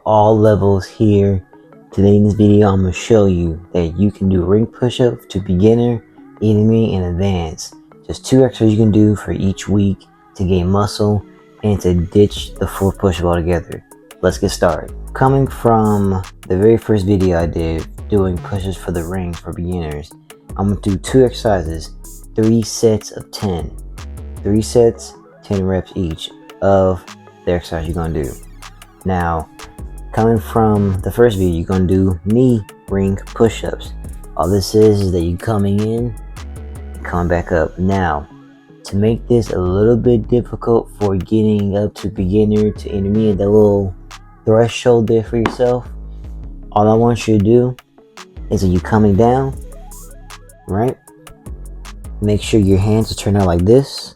all levels here. Today in this video, I'm going to show you that you can do ring push-ups to beginner, intermediate, and advanced. Just 2 exercises you can do for each week to gain muscle and to ditch the full push-up altogether. Let's get started. Coming from the very first video I did doing push-ups for the ring for beginners, I'm going to do 2 exercises, 3 sets of 10. 3 sets, 10 reps each of the exercise you're going to do. Now, coming from the first video, you're going to do knee ring push-ups. All this is that you're coming in and coming back up. Now, to make this a little bit difficult for getting up to beginner to intermediate, that little threshold there for yourself, all I want you to do is when you're coming down, right? Make sure your hands are turned out like this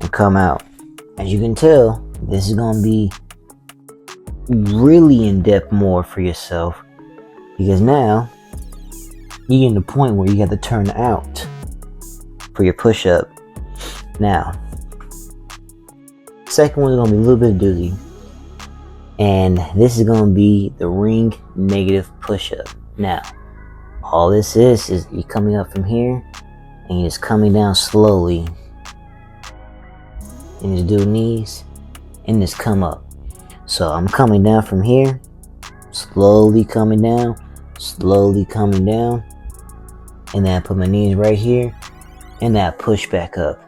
and come out. As you can tell, this is going to be really in depth more for yourself, because now you're getting to the point where you have to turn out for your push-up. Now, second one is going to be a little bit doozy, and this is going to be the ring negative push-up. Now, all this is you're coming up from here and you're just coming down slowly, and just do knees and just come up. So I'm coming down from here, slowly coming down, and then I put my knees right here, and then I push back up.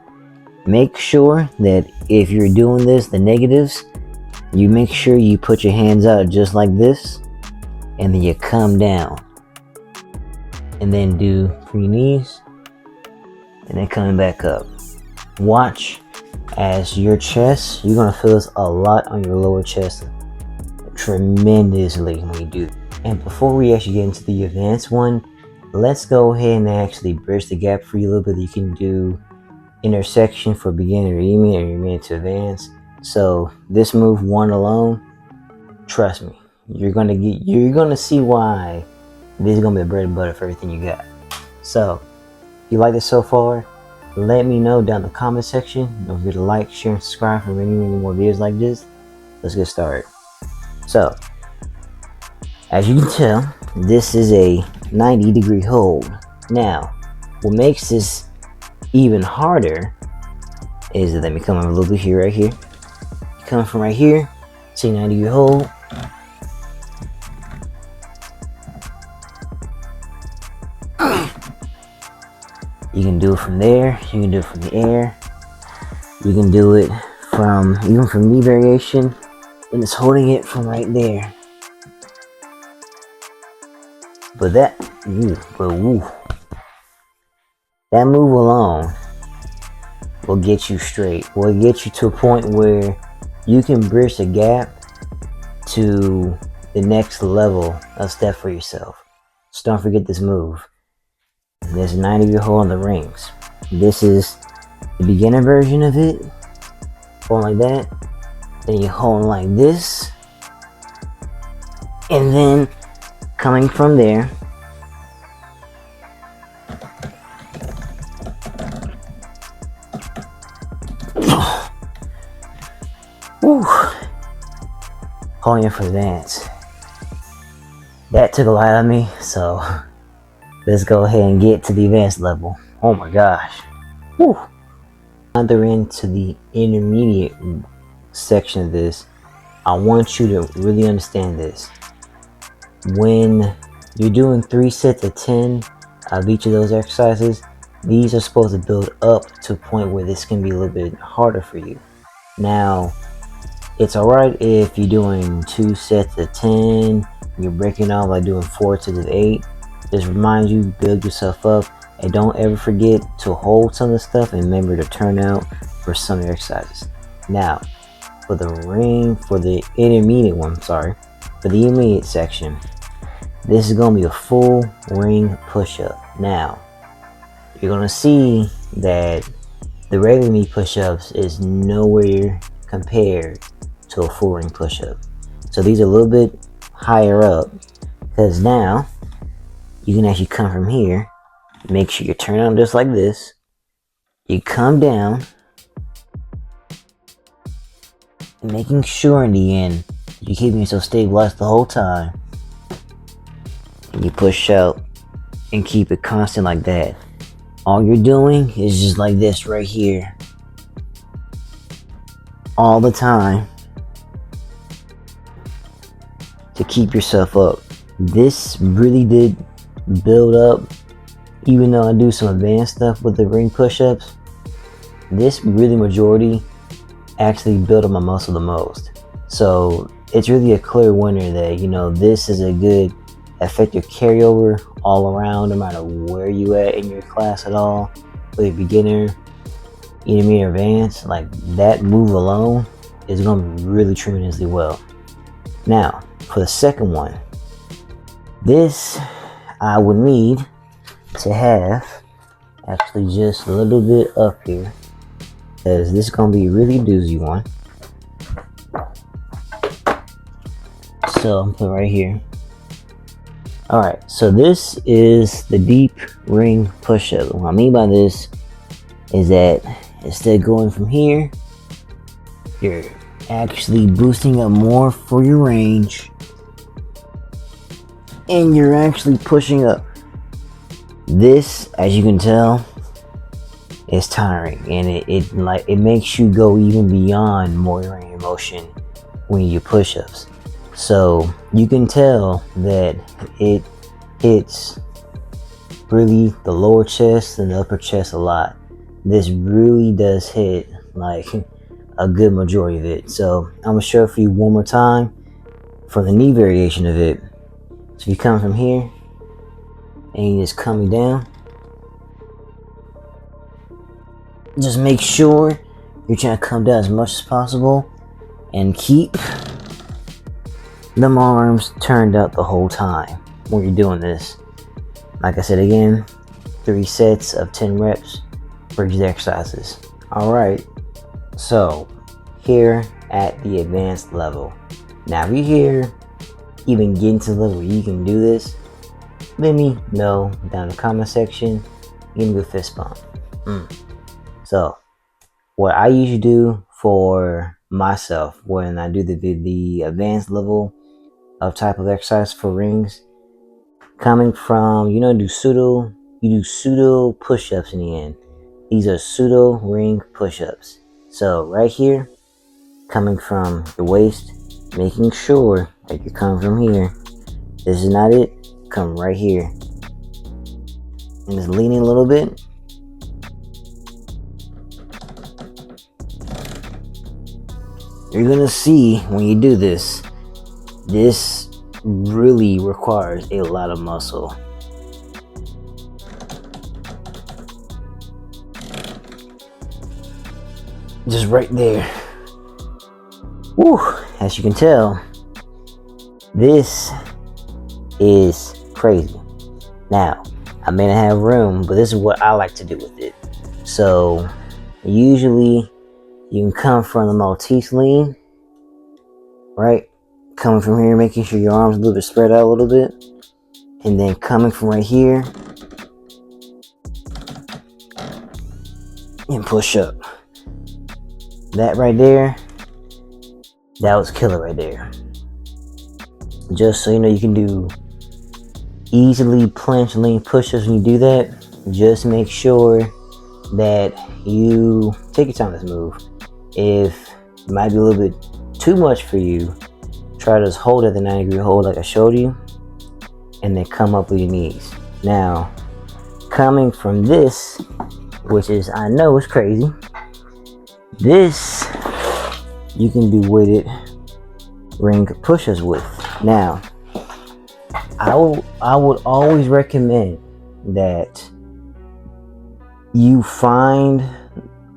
Make sure that if you're doing this, the negatives, you make sure you put your hands out just like this, and then you come down, and then do for your knees, and then coming back up. Watch as your chest, you're gonna feel this a lot on your lower chest tremendously when you do. And before we actually get into the advanced one, let's go ahead and actually bridge the gap for you a little bit. You can do intersection for beginner, intermediate to advanced. So this move one alone, trust me, you're gonna see why this is gonna be the bread and butter for everything you got. So if you like this so far, let me know down in the comment section. Don't forget to like, share, and subscribe for many more videos like this. Let's get started. So, as you can tell, this is a 90-degree hold. Now, what makes this even harder is that, let me come in a little bit here, right here. Coming from right here, see 90-degree hold. You can do it from there, you can do it from the air, you can do it from, even from knee variation, and it's holding it from right there. But that move alone will get you straight, will get you to a point where you can bridge the gap to the next level of step for yourself. So don't forget this move. There's a 90-degree hold on the rings. This is the beginner version of it. Hold like that. Then you hold like this. And then coming from there, holding it for advance. That took a lot out of me, so let's go ahead and get to the advanced level. Oh my gosh. Woo. Other into the intermediate section of this, I want you to really understand this. When you're doing 3 sets of 10 of each of those exercises, these are supposed to build up to a point where this can be a little bit harder for you. Now, it's alright if you're doing 2 sets of 10, you're breaking off like doing 4 sets of 8. Just remind you, build yourself up, and don't ever forget to hold some of the stuff and remember to turn out for some of your exercises. Now, for the intermediate section, this is going to be a full ring push-up. Now, you're going to see that the regular knee push-ups is nowhere compared to a full ring push-up. So these are a little bit higher up, because now you can actually come from here, make sure you turn on just like this, you come down, making sure in the end you're keeping yourself stabilized the whole time. And you push out and keep it constant like that. All you're doing is just like this right here. All the time. To keep yourself up. This really did build up. Even though I do some advanced stuff with the ring push-ups, this really majority actually built up my muscle the most. So it's really a clear winner that, you know, this is a good effective carryover all around, no matter where you at in your class at all, whether you're beginner, intermediate, or advanced. Like, that move alone is going to be really tremendously well. Now, for the second one, this I would need to have actually just a little bit up here, because this is going to be a really doozy one. So I'm putting right here. Alright, so this is the deep ring push-up. What I mean by this is that instead of going from here, you're actually boosting up more for your range, and you're actually pushing up. This, as you can tell, is tiring, and it makes you go even beyond more range of motion when you do push-ups. So you can tell that it hits really the lower chest and the upper chest a lot. This really does hit like a good majority of it. So I'm gonna show it for you one more time for the knee variation of it. So you come from here and you just coming down. Just make sure you're trying to come down as much as possible and keep them arms turned up the whole time when you're doing this. Like I said again, 3 sets of 10 reps for these exercises. Alright, so here at the advanced level. Now if you're here, even getting to the level where you can do this, let me know down in the comment section. Give me a fist bump. So what I usually do for myself when I do the advanced level of type of exercise for rings, coming from, you do pseudo push-ups in the end. These are pseudo ring push-ups. So right here, coming from the waist, making sure that you come from here. This is not it. Come right here. And just leaning a little bit. You're gonna see when you do this, this really requires a lot of muscle. Just right there. Woo! As you can tell, this is crazy. Now, I may not have room, but this is what I like to do with it. So, usually, you can come from the Maltese lean, right? Coming from here, making sure your arms a little bit spread out a little bit. And then coming from right here, and push up. That right there, that was killer right there. Just so you know, you can do easily planche lean push-ups when you do that. Just make sure that you take your time with this move. If it might be a little bit too much for you, try to just hold at the 90-degree hold like I showed you, and then come up with your knees. Now, coming from this, which is, I know it's crazy, this you can do weighted ring push-ups with. Now, I would always recommend that you find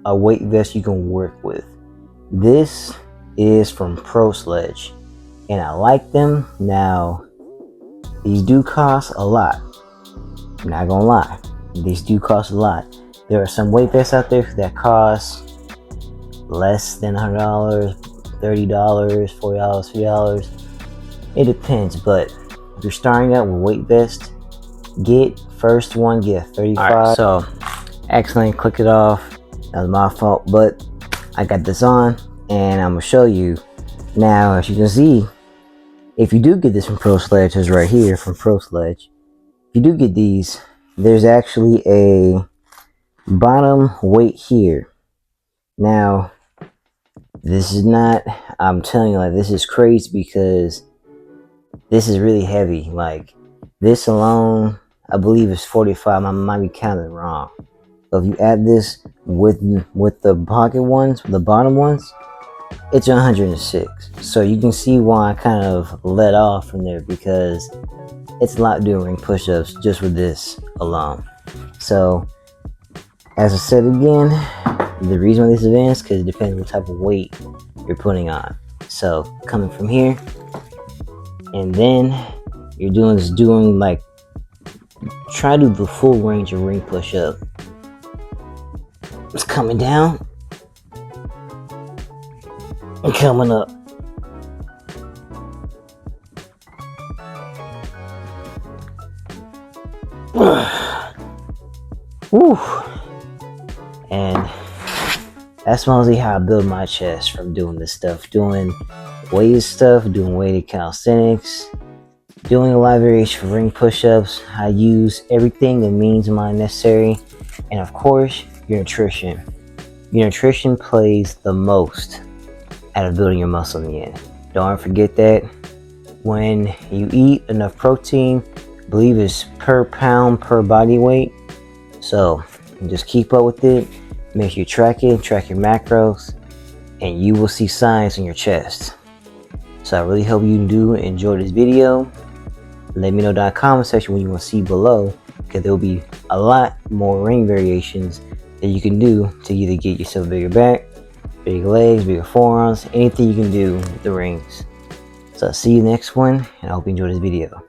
a weight vest you can work with. This is from Pro Sledge, and I like them. Now, these do cost a lot. I'm not gonna lie, these do cost a lot. There are some weight vests out there that cost less than $100, $30, $40, $50. It depends, but if you're starting out with weight vest, get first one, get a 35. Right, so accidentally clicked it off. That was my fault, but I got this on. and I'm gonna show you. Now, as you can see, if you do get this from Pro Sledge, it's right here from Pro Sledge. If you do get these, there's actually a bottom weight here. Now, this is not, I'm telling you, like, this is crazy because this is really heavy. Like, this alone, I believe is 45. I might be counting wrong. So if you add this with the pocket ones, the bottom ones, it's 106. So you can see why I kind of let off from there, because it's a lot doing ring push-ups just with this alone. So as I said again, the reason why this is advanced because it depends what type of weight you're putting on. So coming from here, and then you're doing like, try to do the full range of ring push-up. It's coming down and coming up. Woo. And that's mostly how I build my chest from doing this stuff, doing weighted stuff, doing weighted calisthenics, doing a lot of variation for ring push-ups. I use everything that means mine necessary, and of course your nutrition. Your nutrition plays the most out of building your muscle in the end. Don't forget that when you eat enough protein, I believe it's per pound per body weight. So just keep up with it. Make sure you track it, track your macros, and you will see signs in your chest. So I really hope you do enjoy this video. Let me know down in the comment section what you want to see below, because there will be a lot more ring variations that you can do to either get yourself a bigger back, bigger legs, bigger forearms, anything you can do with the rings. So I'll see you next one, and I hope you enjoy this video.